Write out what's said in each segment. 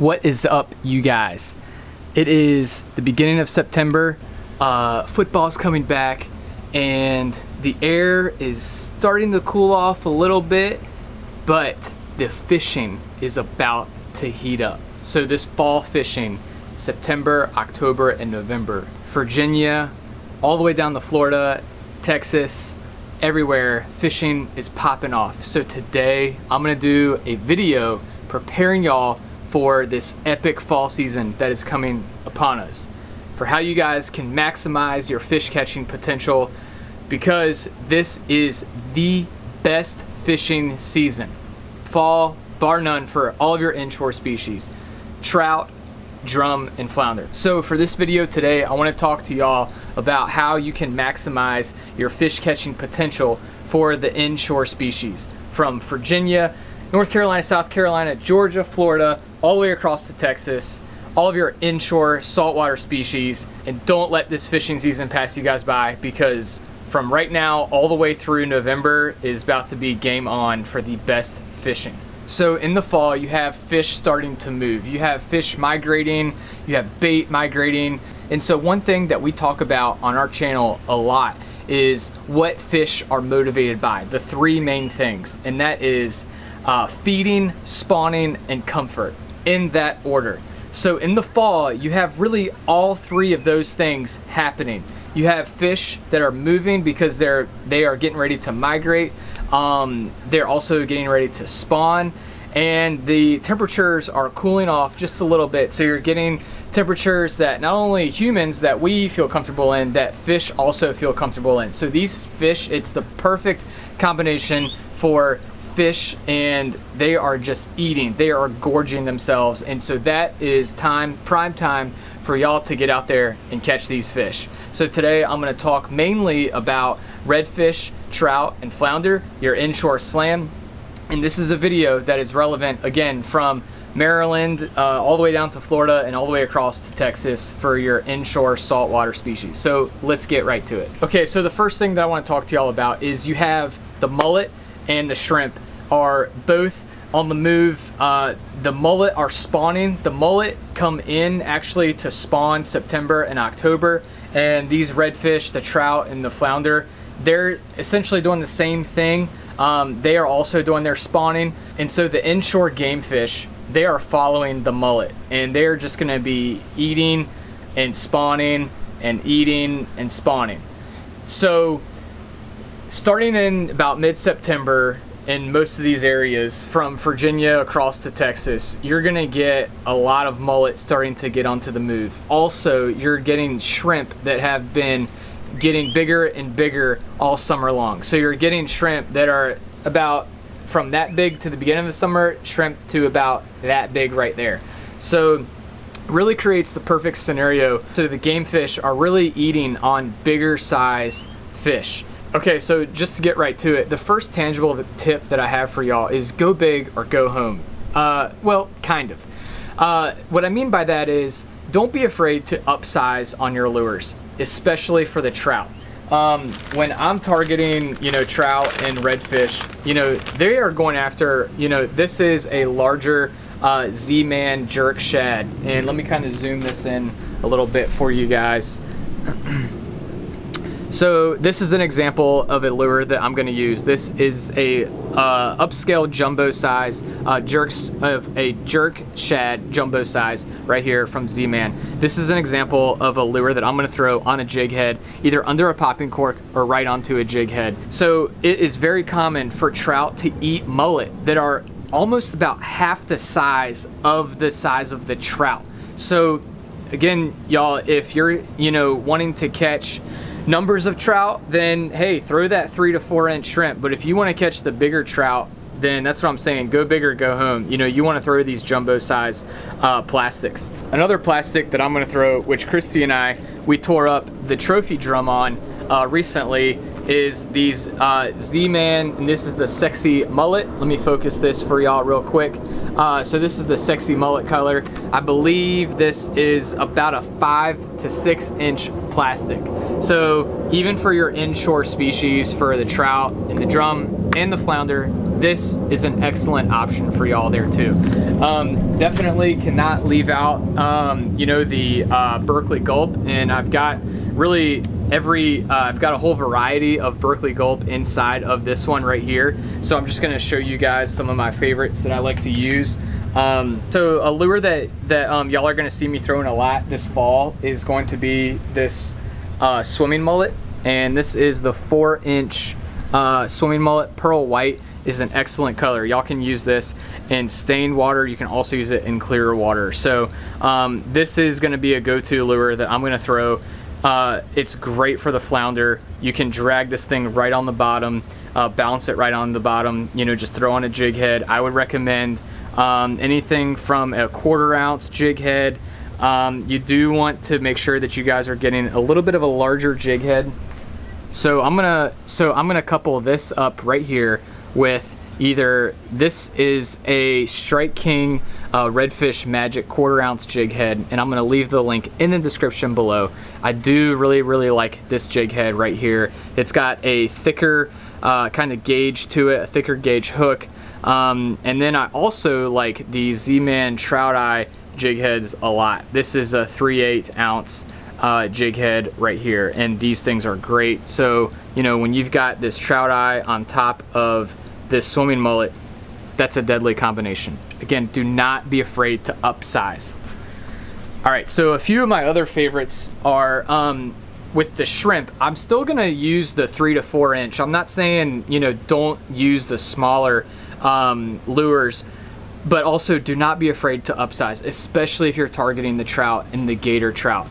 What is up, you guys? It is the beginning of September. Football's coming back and the air is starting to cool off a little bit, but the fishing is about to heat up. So this fall fishing, September, October, and November, Virginia, all the way down to Florida, Texas, everywhere, fishing is popping off. So today I'm gonna do a video preparing y'all for this epic fall season that is coming upon us, for how you guys can maximize your fish catching potential, because this is the best fishing season. Fall, bar none, for all of your inshore species, trout, drum, and flounder. So for this video today, I want to talk to y'all about how you can maximize your fish catching potential for the inshore species, from Virginia, North Carolina, South Carolina, Georgia, Florida, all the way across to Texas, all of your inshore saltwater species. And don't let this fishing season pass you guys by, because from right now all the way through November is about to be game on for the best fishing. So in the fall, you have fish starting to move. You have fish migrating, you have bait migrating. And so one thing that we talk about on our channel a lot is what fish are motivated by, the three main things. And that is feeding, spawning, and comfort, in that order. So in the fall, you have really all three of those things happening. You have fish that are moving because they are getting ready to migrate. They're also getting ready to spawn, and the temperatures are cooling off just a little bit. So you're getting temperatures that not only humans that we feel comfortable in, that fish also feel comfortable in. So these fish, it's the perfect combination for fish, and they are just eating, they are gorging themselves. And so that is prime time for y'all to get out there and catch these fish. So today I'm going to talk mainly about redfish, trout, and flounder, your inshore slam. And this is a video that is relevant, again, from Maryland all the way down to Florida and all the way across to Texas for your inshore saltwater species. So let's get right to it. Okay, so the first thing that I want to talk to y'all about is you have the mullet and the shrimp are both on the move. The mullet are spawning. The mullet come in actually to spawn September and October, and these redfish, the trout and the flounder, they're essentially doing the same thing. They are also doing their spawning, and so the inshore game fish, they are following the mullet, and they're just going to be eating and spawning and eating and spawning. So starting in about mid-September, in most of these areas from Virginia across to Texas, you're gonna get a lot of mullet starting to get onto the move. Also, you're getting shrimp that have been getting bigger and bigger all summer long. So you're getting shrimp that are about from that big to the beginning of the summer, shrimp to about that big right there. So really creates the perfect scenario. So the game fish are really eating on bigger size fish. Okay, so just to get right to it, the first tangible tip that I have for y'all is go big or go home. Well, kind of. What I mean by that is don't be afraid to upsize on your lures, especially for the trout. When I'm targeting, trout and redfish, they are going after, this is a larger Z-Man jerk shad. And let me kind of zoom this in a little bit for you guys. So this is an example of a lure that I'm going to use. This is a upscale jumbo size jerk shad jumbo size right here from Z-Man. This is an example of a lure that I'm going to throw on a jig head, either under a popping cork or right onto a jig head. So it is very common for trout to eat mullet that are almost about half the size of the trout. So again, y'all, if you're wanting to catch numbers of trout, then hey, throw that 3 to 4 inch shrimp. But if you want to catch the bigger trout, then that's what I'm saying, go big or go home. You want to throw these jumbo size plastics. Another plastic that I'm going to throw, which Kristi and we tore up the trophy drum on recently, is these Z-Man, and this is the sexy mullet. Let me focus this for y'all real quick. So this is the sexy mullet color. I believe this is about a 5 to 6 inch plastic. So even for your inshore species, for the trout and the drum and the flounder, this is an excellent option for y'all there too. Definitely cannot leave out, you know, the Berkeley Gulp, and I've got really I've got a whole variety of Berkeley Gulp inside of this one right here. So I'm just gonna show you guys some of my favorites that I like to use. So a lure that y'all are gonna see me throwing a lot this fall is going to be this swimming mullet, and this is the 4-inch swimming mullet. Pearl white is an excellent color. Y'all can use this in stained water. You can also use it in clear water. So this is gonna be a go-to lure that I'm gonna throw. It's great for the flounder. You can drag this thing right on the bottom, bounce it right on the bottom, you know, just throw on a jig head. I would recommend anything from a 1/4 ounce jig head. You do want to make sure that you guys are getting a little bit of a larger jig head. So I'm gonna couple this up right here with either, this is a Strike King Redfish Magic 1/4 ounce jig head, and I'm gonna leave the link in the description below. I do really like this jig head right here. It's got a thicker kind of gauge to it, a thicker gauge hook, and then I also like the Z-Man Trout Eye jig heads a lot. This is a 3/8 ounce jig head right here, and these things are great. So, you know, when you've got this Trout Eye on top of this swimming mullet, that's a deadly combination. Again, do not be afraid to upsize. All right, so a few of my other favorites are with the shrimp. I'm still gonna use the 3 to 4 inch. I'm not saying, you know, don't use the smaller lures, but also do not be afraid to upsize, especially if you're targeting the trout and the gator trout.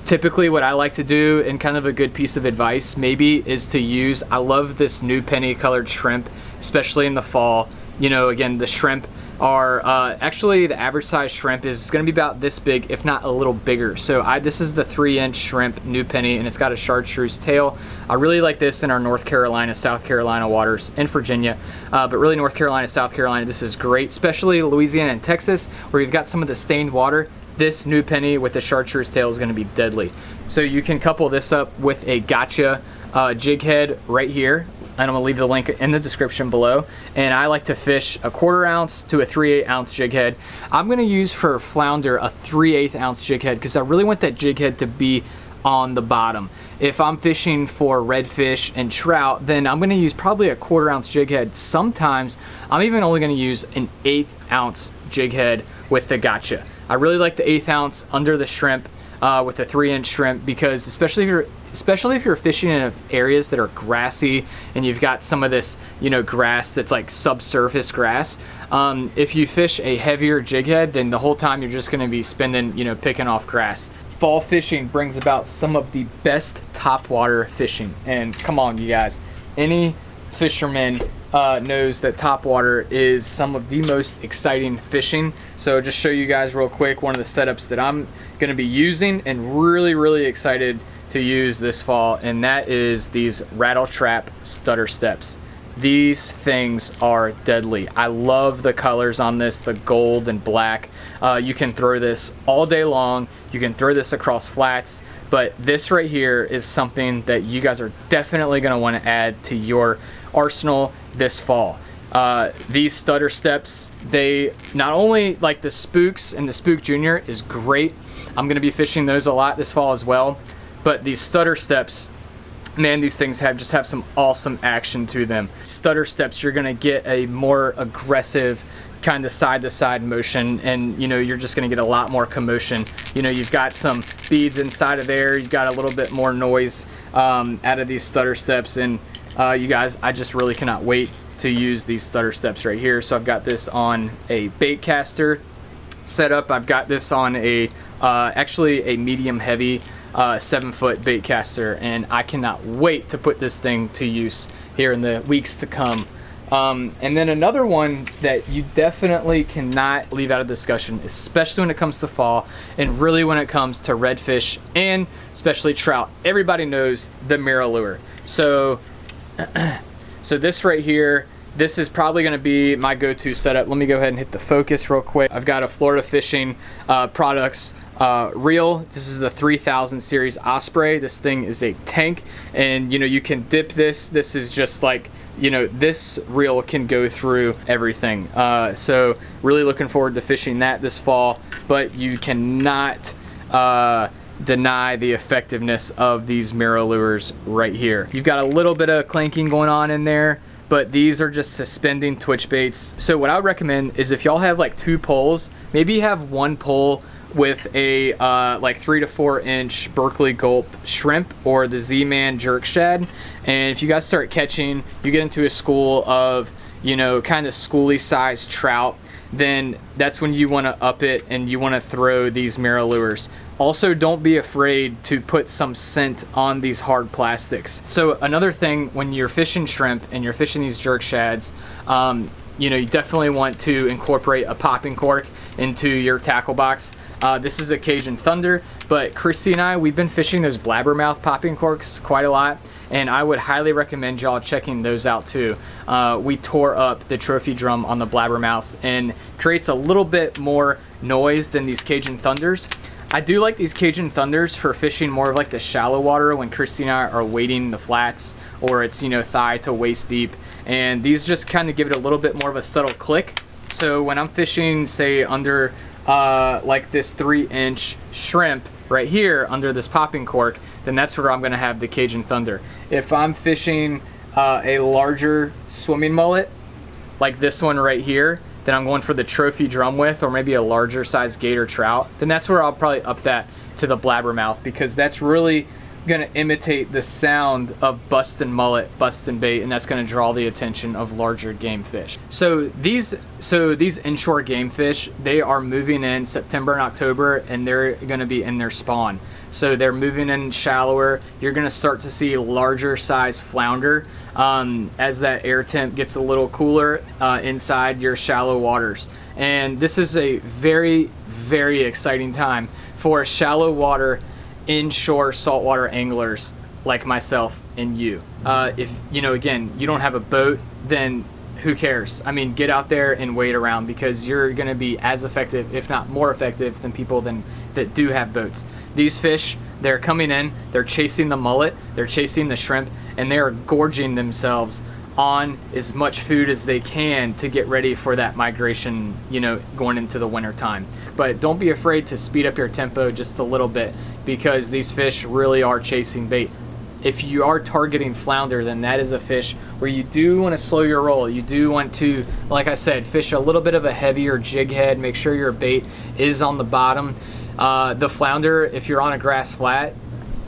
Typically what I like to do, and kind of a good piece of advice maybe, is to use, I love this new penny colored shrimp, especially in the fall. You know, again, the shrimp are, actually the average size shrimp is gonna be about this big, if not a little bigger. So this is the 3-inch shrimp new penny, and it's got a chartreuse tail. I really like this in our North Carolina, South Carolina waters, and Virginia, but really North Carolina, South Carolina, this is great, especially Louisiana and Texas, where you've got some of the stained water. This new penny with the chartreuse tail is going to be deadly. So you can couple this up with a gotcha jig head right here, and I'm going to leave the link in the description below. And I like to fish a 1/4 ounce to a 3/8 ounce jig head. I'm going to use for flounder a 3/8 ounce jig head because I really want that jig head to be on the bottom. If I'm fishing for redfish and trout, then I'm going to use probably a 1/4 ounce jig head. Sometimes I'm even only going to use an 1/8 ounce jig head with the gotcha. I really like the 1/8 ounce under the shrimp with the 3-inch shrimp, because especially if you're fishing in areas that are grassy and you've got some of this, you know, grass that's like subsurface grass. If you fish a heavier jig head, then the whole time you're just going to be spending, you know, picking off grass. Fall fishing brings about some of the best topwater fishing, and come on, you guys, any fisherman knows that topwater is some of the most exciting fishing. So just show you guys real quick one of the setups that I'm going to be using and really excited to use this fall, and that is these rattle trap stutter steps. These things are deadly. I love the colors on this, the gold and black. You can throw this all day long. You can throw this across flats, but this right here is something that you guys are definitely going to want to add to your arsenal this fall. These stutter steps, they not only, like the Spooks and the Spook Junior is great. I'm going to be fishing those a lot this fall as well, but these stutter steps, man, these things just have some awesome action to them. Stutter steps, you're gonna get a more aggressive kind of side-to-side motion, and you know, you're just gonna get a lot more commotion. You know, you've got some beads inside of there, you've got a little bit more noise out of these stutter steps, and you guys, I just really cannot wait to use these stutter steps right here. So I've got this on a bait caster setup. I've got this on a actually a medium heavy 7-foot bait caster, and I cannot wait to put this thing to use here in the weeks to come. And then another one that you definitely cannot leave out of discussion, especially when it comes to fall, and really when it comes to redfish and especially trout. Everybody knows the mirror lure. So this right here this is probably going to be my go-to setup. Let me go ahead and hit the focus real quick. I've got a Florida Fishing Products reel. This is the 3000 series Osprey. This thing is a tank, and you know, you can dip this. This is just like, you know, this reel can go through everything. So really looking forward to fishing that this fall, but you cannot deny the effectiveness of these mirror lures right here. You've got a little bit of clanking going on in there, but these are just suspending twitch baits. So what I would recommend is if y'all have like 2 poles, maybe you have 1 pole with a like 3 to 4 inch Berkeley Gulp shrimp or the Z-Man jerk shad. And if you guys start catching, you get into a school of, you know, kind of schooly sized trout, then that's when you want to up it and you want to throw these mirror lures. Also, don't be afraid to put some scent on these hard plastics. So another thing, when you're fishing shrimp and you're fishing these jerk shads, you know, you definitely want to incorporate a popping cork into your tackle box. This is a Cajun Thunder, but Kristi and I, we've been fishing those blabbermouth popping corks quite a lot, and I would highly recommend y'all checking those out too. We tore up the trophy drum on the blabbermouths and creates a little bit more noise than these Cajun Thunders. I do like these Cajun Thunders for fishing more of like the shallow water when Kristi and I are wading the flats, or it's, you know, thigh to waist deep, and these just kind of give it a little bit more of a subtle click. So when I'm fishing, say under like this 3-inch shrimp right here under this popping cork, then that's where I'm gonna have the Cajun Thunder. If I'm fishing a larger swimming mullet, like this one right here, then I'm going for the trophy drum with, or maybe a larger size gator trout, then that's where I'll probably up that to the blabbermouth, because that's really gonna imitate the sound of busting mullet, busting bait, and that's gonna draw the attention of larger game fish. So these inshore game fish, they are moving in September and October, and they're gonna be in their spawn. So they're moving in shallower. You're gonna start to see larger size flounder as that air temp gets a little cooler inside your shallow waters. And this is a very, very exciting time for shallow water inshore saltwater anglers like myself and you. If, you know, again, you don't have a boat, then who cares? I mean, get out there and wade around, because you're going to be as effective, if not more effective, than people that do have boats. These fish, they're coming in, they're chasing the mullet, they're chasing the shrimp, and they are gorging themselves on as much food as they can to get ready for that migration, you know, going into the winter time. But don't be afraid to speed up your tempo just a little bit, because these fish really are chasing bait. If you are targeting flounder, then that is a fish where you do want to slow your roll. You do want to, like I said, fish a little bit of a heavier jig head. Make sure your bait is on the bottom. The flounder, if you're on a grass flat,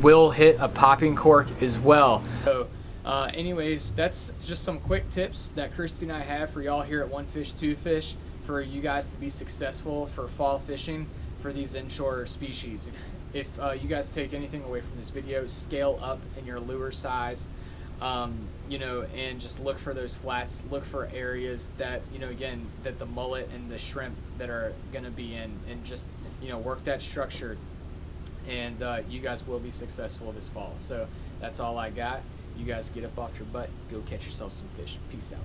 will hit a popping cork as well. So anyways, that's just some quick tips that Kristi and I have for y'all here at One Fish, Two Fish, for you guys to be successful for fall fishing for these inshore species. If you guys take anything away from this video, scale up in your lure size, you know, and just look for those flats. Look for areas that, you know, again, that the mullet and the shrimp that are going to be in, and just, you know, work that structure, and you guys will be successful this fall. So that's all I got. You guys get up off your butt, go catch yourself some fish. Peace out.